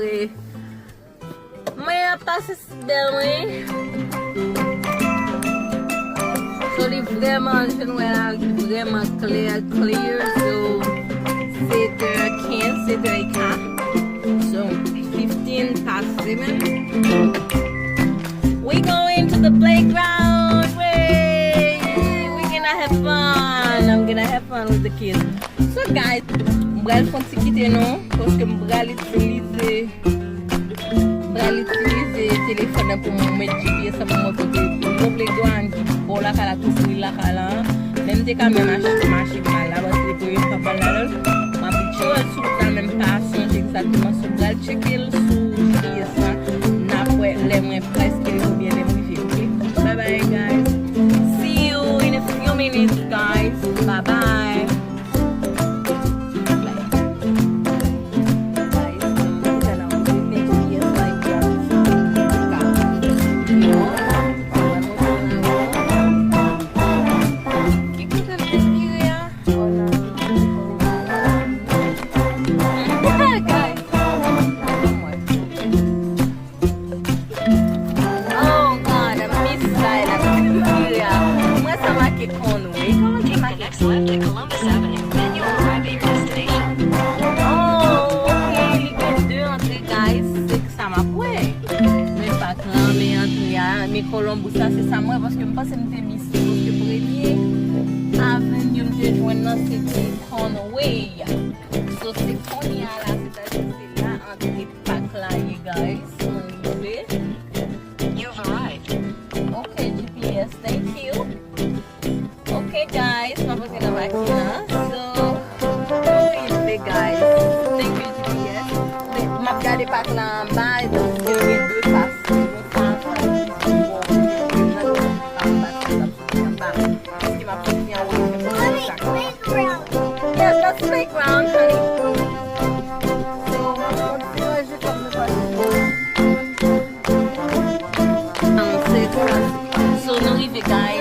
apre mwen ap pase si bel mwen. So li vreman jen wè la vreman clear. So 7h15, 7h15. So 15 past 7. We going to the playground. We're gonna have fun. I'm gonna have fun with the kids. So guys, mbral fon ti kite nou, poske mbral itilize telefon nan pou mwen GPS sa pou mwen kote pou playground ki bo la kala tou fwi la kala. Même te ka men machi mal la, bas li pou yon kapal la lol. Ma pi chou el sou tan men pasyon exactement sou mbral chekel sou GPS la. Na pwe le mwen preske ou bien le mwen vive. Bye bye guys. See you in a few minutes guys. Bye bye. Columbus ça c'est ça moi parce que je pense que m'était mis parce que premier avenue me joindre dans c'était Conway. So c'est Conway là c'est-à-dire c'est là entre les packs là you guys. You've arrived. Okay GPS, thank you. Okay guys, ma pose la machine. So it's the guys. Thank you GPS. Ma regarder pack là en bas et donc je vais deux passes. Playground, honey. So now leave it, guys.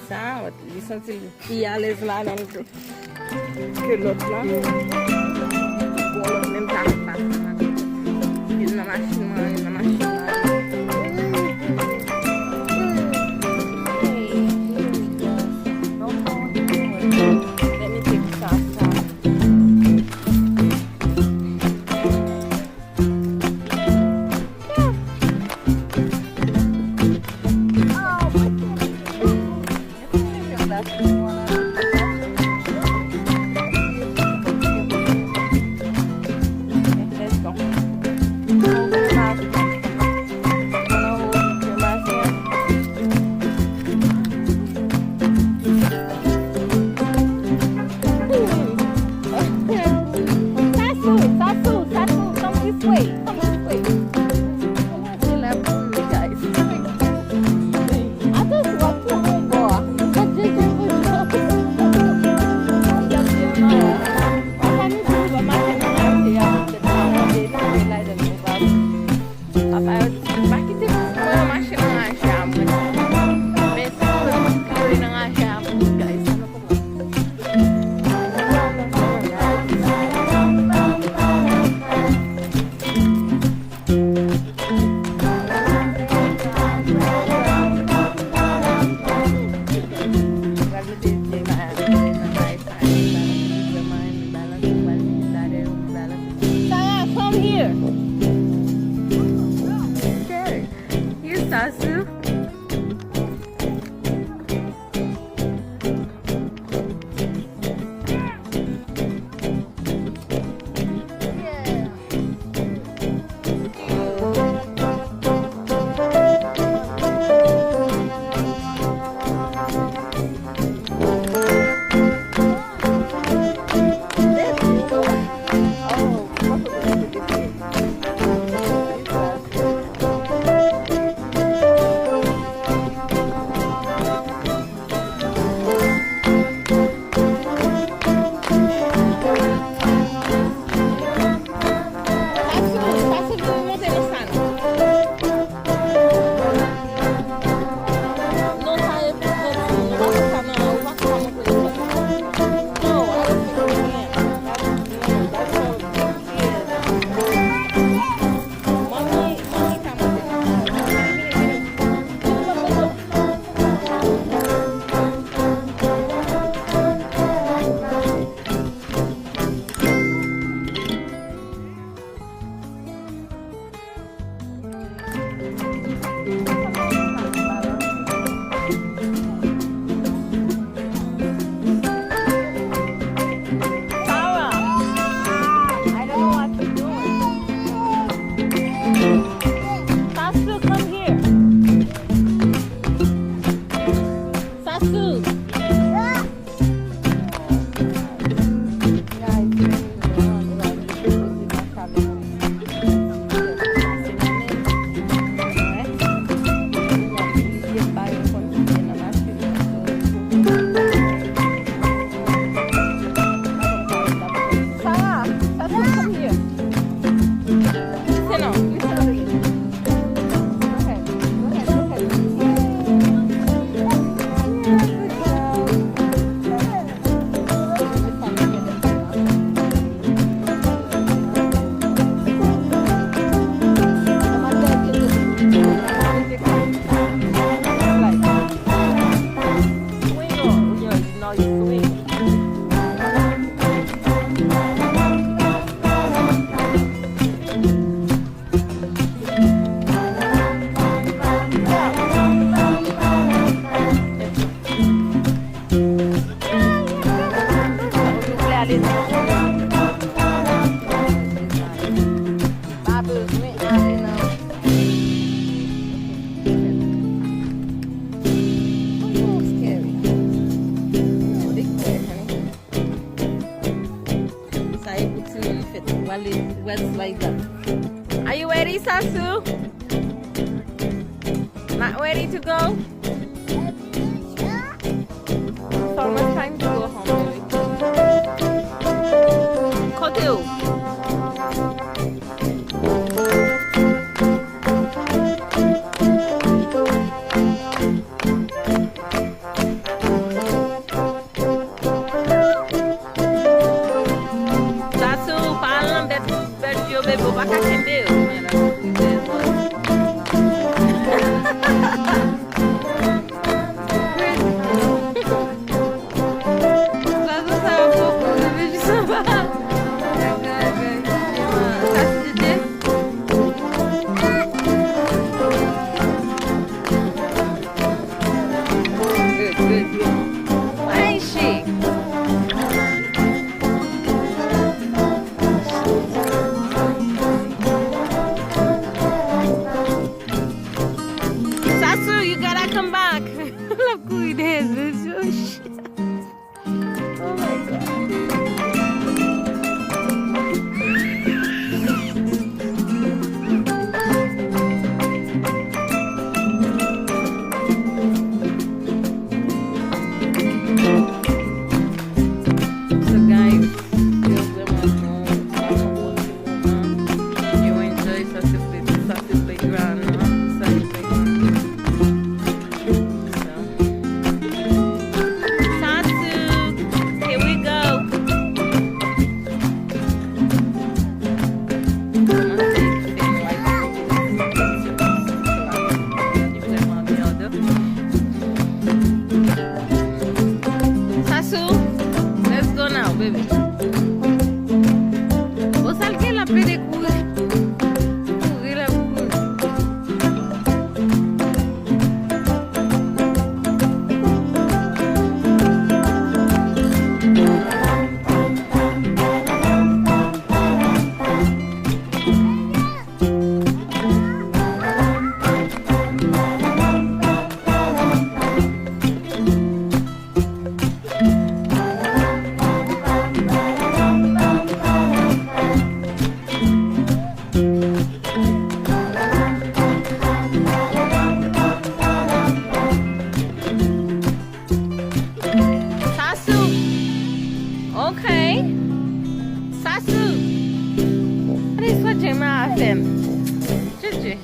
Ça, il sentit qu'il à l'aise là même que l'autre là. Pour l'autre même pas. Il y a une machine. Bubbles, me adding up. Oh, scary. Big boy, honey. So I put him in fit while it was like that. Are you ready, Sasu? Not ready to go? It's almost time to go home, baby. Kotu. Sasu, parang berjo bebo baka kende.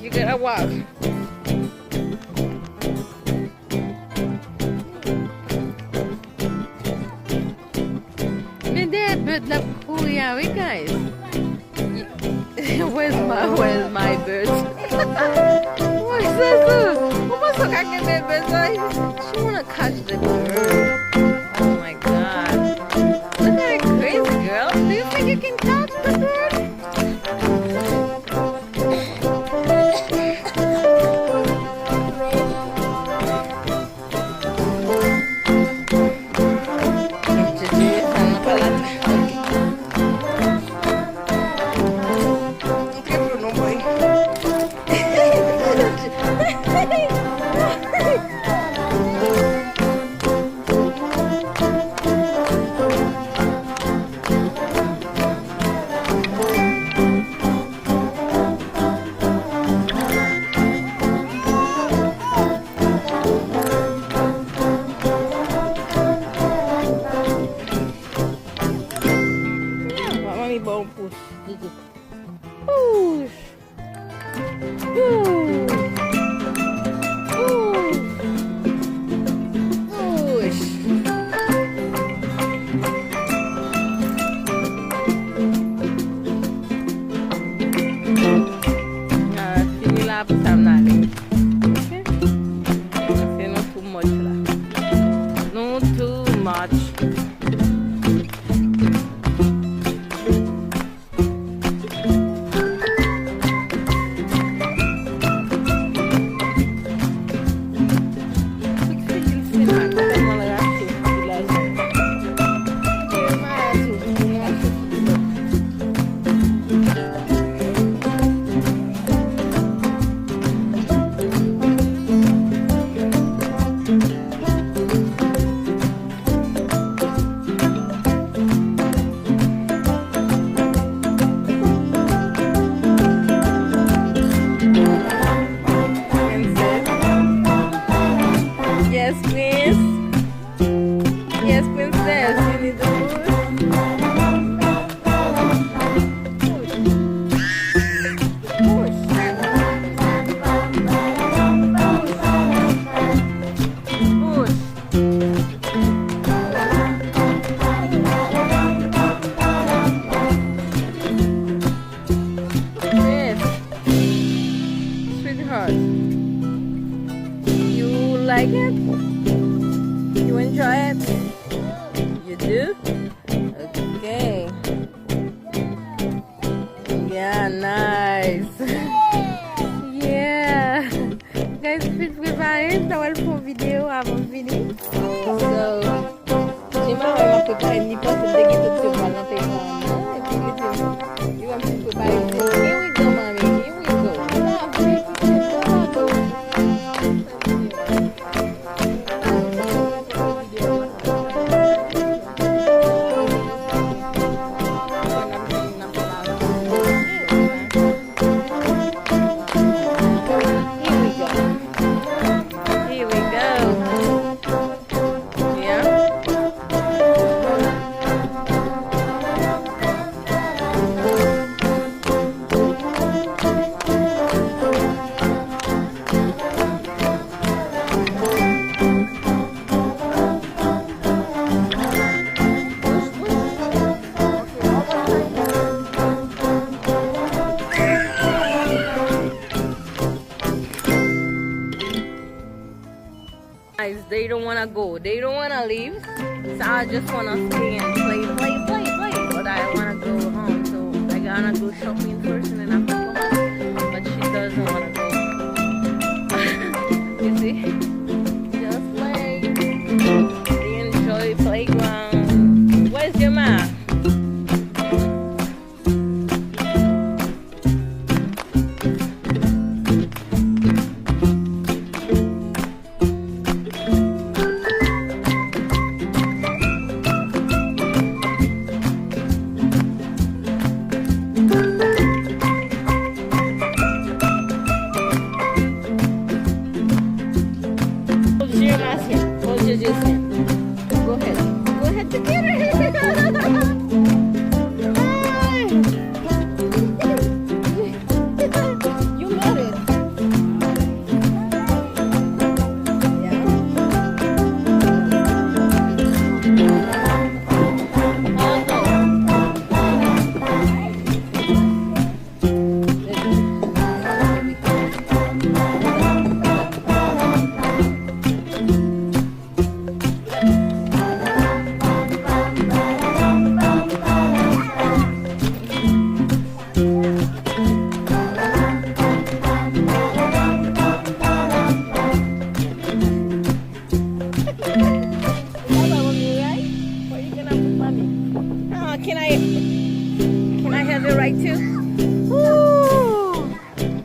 You gotta walk. Bird cool, yeah, we guys. Where's my bird? What is that? Almost like I can get bird. She wanna catch the bird. Oh my god. Look at it, crazy girl. Do you think you can catch the bird? Bom push. Push. Push. Push. Fini là pour ça m'aller. Okay? C'est not too much là. Not too much. guys, tá olhando pra um vídeo, vamos vir. So, Jima vai preparar ni pas sedikit tu bala tengah. You want to prepare it. Here we go, mommy. Here we go. Here we go. Yeah. Guys, they don't want to go. They don't want to leave. So I just want to stay and play. But I want to go home. So I gotta go shopping first and then after come back. But she doesn't want to go. You see? Just play. They enjoy playground. Where's your map? Hold your juice in. Go ahead. Go ahead to get her. You got it. Can I have a ride too? Woo!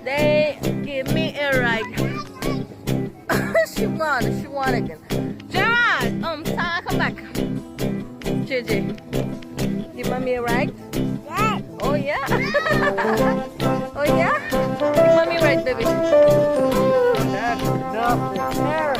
They give me a ride. she won again. Gerard, Tara, come back. JJ, give mommy a ride? Yeah. Oh yeah? Oh yeah? Give mommy a ride, baby. That's enough.